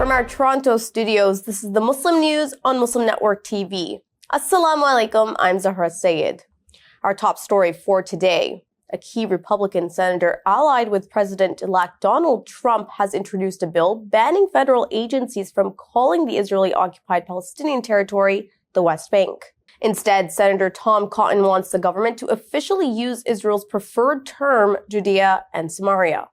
From our Toronto studios, this is the Muslim News on Muslim Network TV. Assalamu alaikum, I'm Zahra Syed. Our top story for today. A key Republican senator allied with President-elect Donald Trump has introduced a bill banning federal agencies from calling the Israeli-occupied Palestinian territory the West Bank. Instead, Senator Tom Cotton wants the government to officially use Israel's preferred term, Judea and Samaria.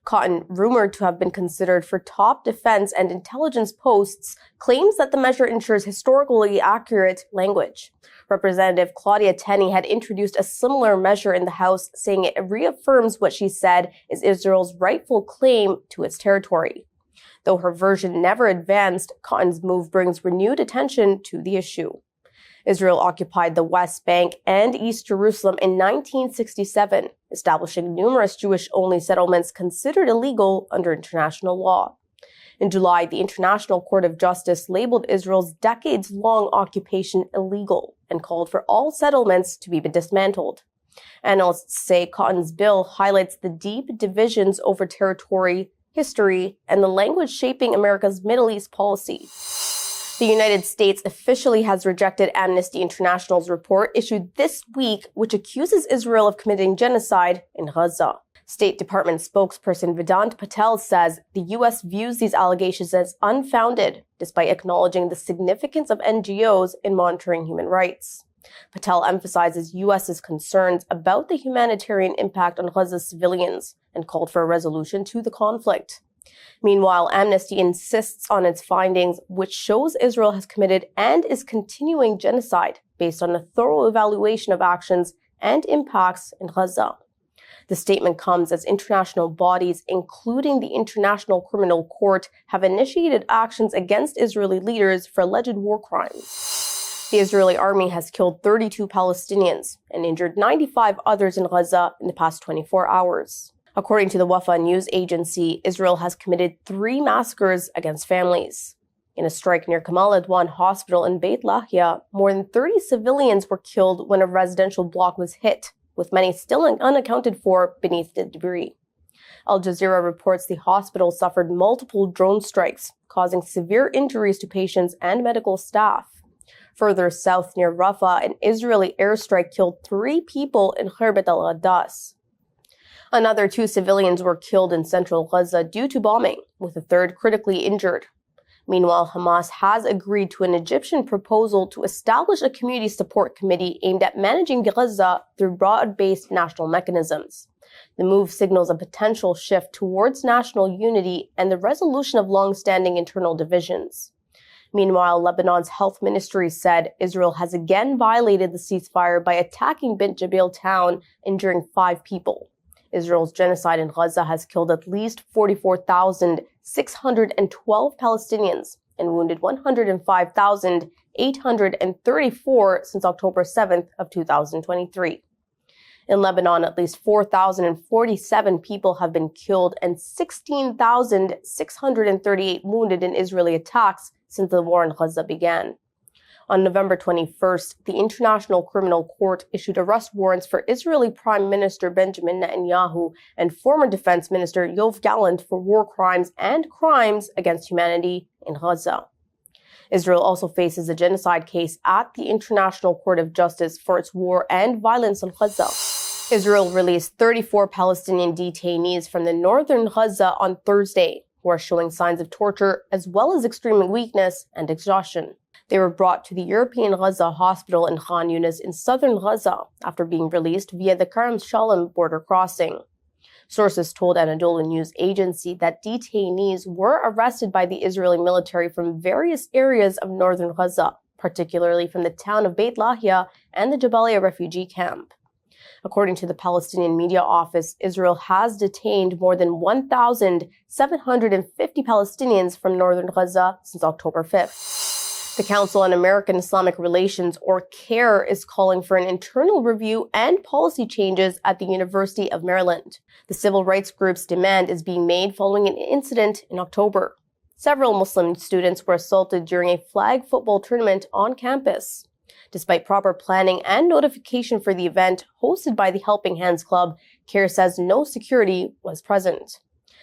Cotton, rumored to have been considered for top defense and intelligence posts, claims that the measure ensures historically accurate language. Representative Claudia Tenney had introduced a similar measure in the House, saying it reaffirms what she said is Israel's rightful claim to its territory. Though her version never advanced, Cotton's move brings renewed attention to the issue. Israel occupied the West Bank and East Jerusalem in 1967, establishing numerous Jewish-only settlements considered illegal under international law. In July, the International Court of Justice labeled Israel's decades-long occupation illegal and called for all settlements to be dismantled. Analysts say Cotton's bill highlights the deep divisions over territory, history, and the language shaping America's Middle East policy. The United States officially has rejected Amnesty International's report issued this week, which accuses Israel of committing genocide in Gaza. State Department spokesperson Vedant Patel says the U.S. views these allegations as unfounded, despite acknowledging the significance of NGOs in monitoring human rights. Patel emphasizes U.S.'s concerns about the humanitarian impact on Gaza's civilians and called for a resolution to the conflict. Meanwhile, Amnesty insists on its findings, which shows Israel has committed and is continuing genocide based on a thorough evaluation of actions and impacts in Gaza. The statement comes as international bodies, including the International Criminal Court, have initiated actions against Israeli leaders for alleged war crimes. The Israeli army has killed 32 Palestinians and injured 95 others in Gaza in the past 24 hours. According to the Wafa news agency, Israel has committed 3 massacres against families. In a strike near Kamal Adwan Hospital in Beit Lahia, more than 30 civilians were killed when a residential block was hit, with many still unaccounted for beneath the debris. Al Jazeera reports the hospital suffered multiple drone strikes, causing severe injuries to patients and medical staff. Further south near Rafah, an Israeli airstrike killed 3 people in Khirbat al-Ghaddas. Another 2 civilians were killed in central Gaza due to bombing, with a third critically injured. Meanwhile, Hamas has agreed to an Egyptian proposal to establish a community support committee aimed at managing Gaza through broad-based national mechanisms. The move signals a potential shift towards national unity and the resolution of long-standing internal divisions. Meanwhile, Lebanon's health ministry said Israel has again violated the ceasefire by attacking Bint Jbeil town, injuring 5 people. Israel's genocide in Gaza has killed at least 44,612 Palestinians and wounded 105,834 since October 7th of 2023. In Lebanon, at least 4,047 people have been killed and 16,638 wounded in Israeli attacks since the war in Gaza began. On November 21st, the International Criminal Court issued arrest warrants for Israeli Prime Minister Benjamin Netanyahu and former Defense Minister Yoav Gallant for war crimes and crimes against humanity in Gaza. Israel also faces a genocide case at the International Court of Justice for its war and violence on Gaza. Israel released 34 Palestinian detainees from the northern Gaza on Thursday, who are showing signs of torture as well as extreme weakness and exhaustion. They were brought to the European Gaza hospital in Khan Yunis in southern Gaza after being released via the Karam Shalom border crossing. Sources told Anadolu news agency that detainees were arrested by the Israeli military from various areas of northern Gaza, particularly from the town of Beit Lahia and the Jabalia refugee camp. According to the Palestinian media office, Israel has detained more than 1,750 Palestinians from northern Gaza since October 5th. The Council on American Islamic Relations, or CAIR, is calling for an internal review and policy changes at the University of Maryland. The civil rights group's demand is being made following an incident in October. Several Muslim students were assaulted during a flag football tournament on campus. Despite proper planning and notification for the event hosted by the Helping Hands Club, CAIR says no security was present.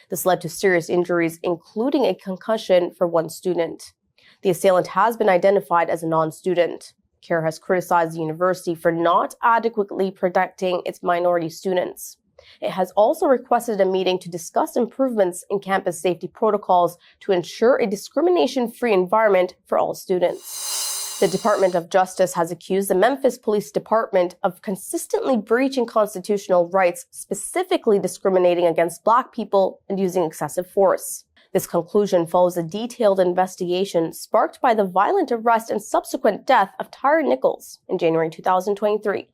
This led to serious injuries, including a concussion for one student. The assailant has been identified as a non-student. CAIR has criticized the university for not adequately protecting its minority students. It has also requested a meeting to discuss improvements in campus safety protocols to ensure a discrimination-free environment for all students. The Department of Justice has accused the Memphis Police Department of consistently breaching constitutional rights, specifically discriminating against Black people and using excessive force. This conclusion follows a detailed investigation sparked by the violent arrest and subsequent death of Tyre Nichols in January 2023.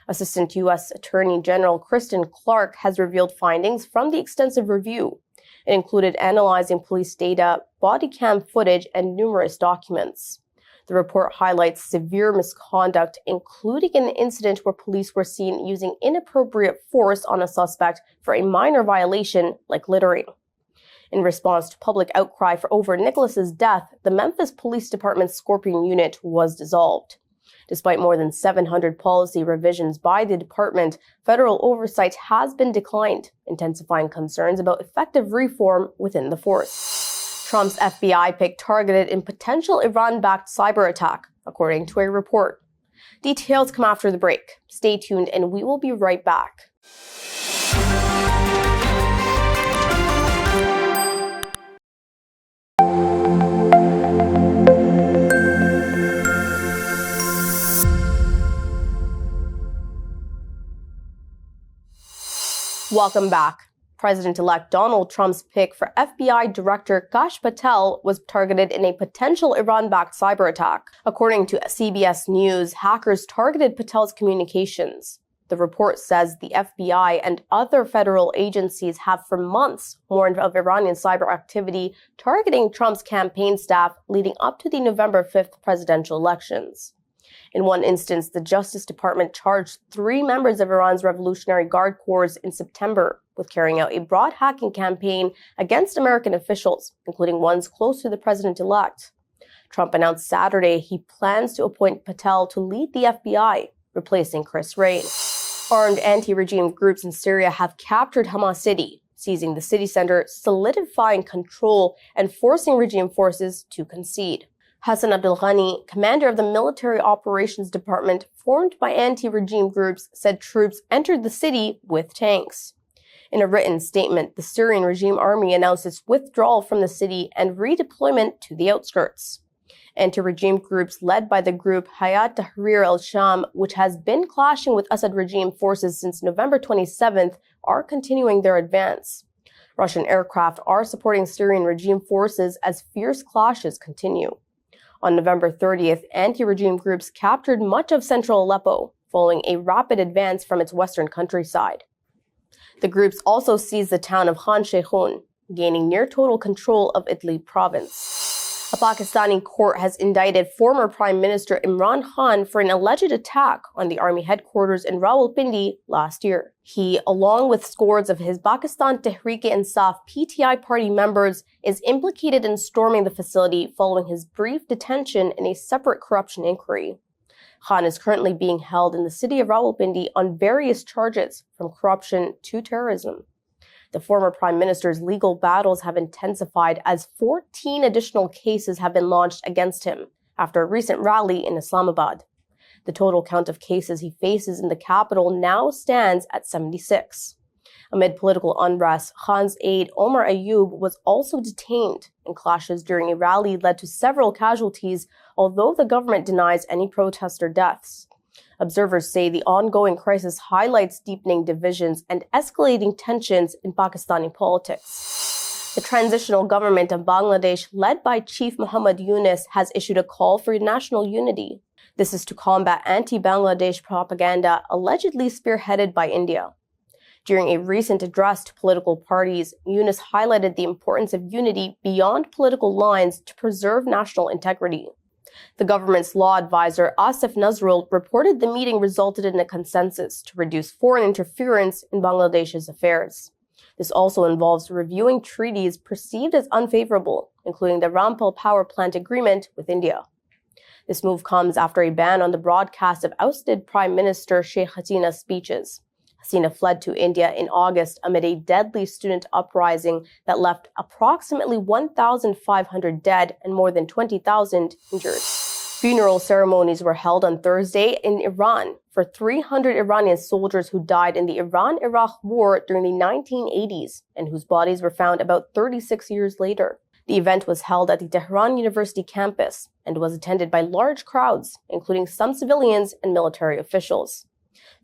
Assistant U.S. Attorney General Kristen Clark has revealed findings from the extensive review. It included analyzing police data, body cam footage, and numerous documents. The report highlights severe misconduct, including an incident where police were seen using inappropriate force on a suspect for a minor violation like littering. In response to public outcry over Nicholas's death, the Memphis Police Department's Scorpion unit was dissolved. Despite more than 700 policy revisions by the department, federal oversight has been declined, intensifying concerns about effective reform within the force. Trump's FBI pick targeted in potential Iran-backed cyberattack, according to a report. Details come after the break. Stay tuned and we will be right back. Welcome back. President-elect Donald Trump's pick for FBI Director Kash Patel was targeted in a potential Iran-backed cyber attack. According to CBS News, hackers targeted Patel's communications. The report says the FBI and other federal agencies have for months warned of Iranian cyber activity targeting Trump's campaign staff leading up to the November 5th presidential elections. In one instance, the Justice Department charged 3 members of Iran's Revolutionary Guard Corps in September with carrying out a broad hacking campaign against American officials, including ones close to the president-elect. Trump announced Saturday he plans to appoint Patel to lead the FBI, replacing Chris Wray. Armed anti-regime groups in Syria have captured Hama city, seizing the city center, solidifying control, and forcing regime forces to concede. Hassan Abdul Ghani, commander of the Military Operations Department formed by anti-regime groups, said troops entered the city with tanks. In a written statement, the Syrian regime army announced its withdrawal from the city and redeployment to the outskirts. Anti-regime groups led by the group Hayat Tahrir al-Sham, which has been clashing with Assad regime forces since November 27th, are continuing their advance. Russian aircraft are supporting Syrian regime forces as fierce clashes continue. On November 30th, anti-regime groups captured much of central Aleppo, following a rapid advance from its western countryside. The groups also seized the town of Khan Sheikhoun, gaining near-total control of Idlib province. A Pakistani court has indicted former Prime Minister Imran Khan for an alleged attack on the army headquarters in Rawalpindi last year. He, along with scores of his Pakistan Tehreek-e-Insaf PTI party members, is implicated in storming the facility following his brief detention in a separate corruption inquiry. Khan is currently being held in the city of Rawalpindi on various charges, from corruption to terrorism. The former prime minister's legal battles have intensified as 14 additional cases have been launched against him after a recent rally in Islamabad. The total count of cases he faces in the capital now stands at 76. Amid political unrest, Khan's aide Omar Ayub was also detained, and clashes during a rally led to several casualties, although the government denies any protester deaths. Observers say the ongoing crisis highlights deepening divisions and escalating tensions in Pakistani politics. The transitional government of Bangladesh, led by Chief Muhammad Yunus, has issued a call for national unity. This is to combat anti-Bangladesh propaganda allegedly spearheaded by India. During a recent address to political parties, Yunus highlighted the importance of unity beyond political lines to preserve national integrity. The government's law advisor, Asif Nazrul, reported the meeting resulted in a consensus to reduce foreign interference in Bangladesh's affairs. This also involves reviewing treaties perceived as unfavorable, including the Rampal Power Plant Agreement with India. This move comes after a ban on the broadcast of ousted Prime Minister Sheikh Hasina's speeches. Hasina fled to India in August amid a deadly student uprising that left approximately 1,500 dead and more than 20,000 injured. Funeral ceremonies were held on Thursday in Iran for 300 Iranian soldiers who died in the Iran-Iraq War during the 1980s and whose bodies were found about 36 years later. The event was held at the Tehran University campus and was attended by large crowds, including some civilians and military officials.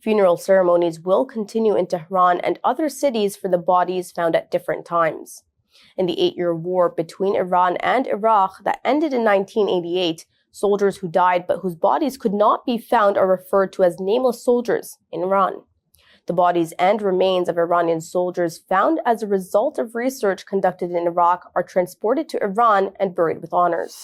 Funeral ceremonies will continue in Tehran and other cities for the bodies found at different times. In the 8-year war between Iran and Iraq that ended in 1988, soldiers who died but whose bodies could not be found are referred to as nameless soldiers in Iran. The bodies and remains of Iranian soldiers found as a result of research conducted in Iraq are transported to Iran and buried with honors.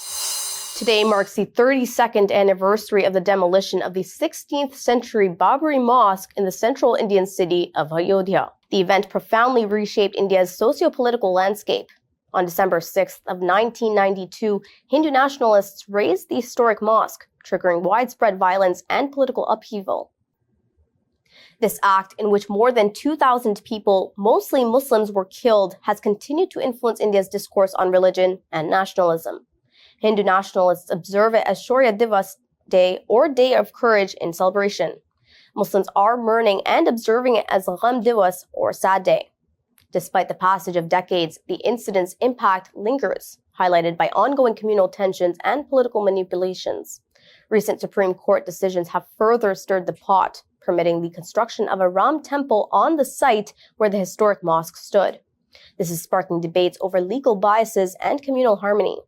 Today marks the 32nd anniversary of the demolition of the 16th century Babri mosque in the central Indian city of Ayodhya. The event profoundly reshaped India's socio-political landscape. On December 6th of 1992, Hindu nationalists razed the historic mosque, triggering widespread violence and political upheaval. This act, in which more than 2,000 people, mostly Muslims, were killed, has continued to influence India's discourse on religion and nationalism. Hindu nationalists observe it as Shaurya Divas Day or Day of Courage in celebration. Muslims are mourning and observing it as Gham Divas or Sad Day. Despite the passage of decades, the incident's impact lingers, highlighted by ongoing communal tensions and political manipulations. Recent Supreme Court decisions have further stirred the pot, permitting the construction of a Ram temple on the site where the historic mosque stood. This is sparking debates over legal biases and communal harmony.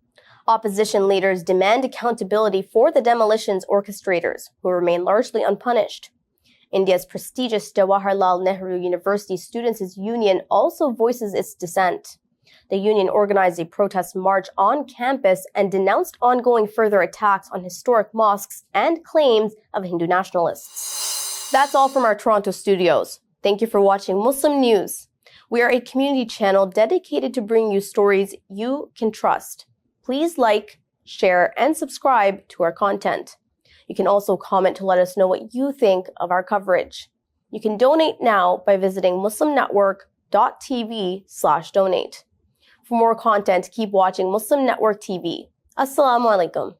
Opposition leaders demand accountability for the demolition's orchestrators, who remain largely unpunished. India's prestigious Jawaharlal Nehru University Students' Union also voices its dissent. The union organized a protest march on campus and denounced ongoing further attacks on historic mosques and claims of Hindu nationalists. That's all from our Toronto studios. Thank you for watching Muslim News. We are a community channel dedicated to bringing you stories you can trust. Please like, share, and subscribe to our content. You can also comment to let us know what you think of our coverage. You can donate now by visiting muslimnetwork.tv/donate. For more content, keep watching Muslim Network TV. Assalamu alaikum.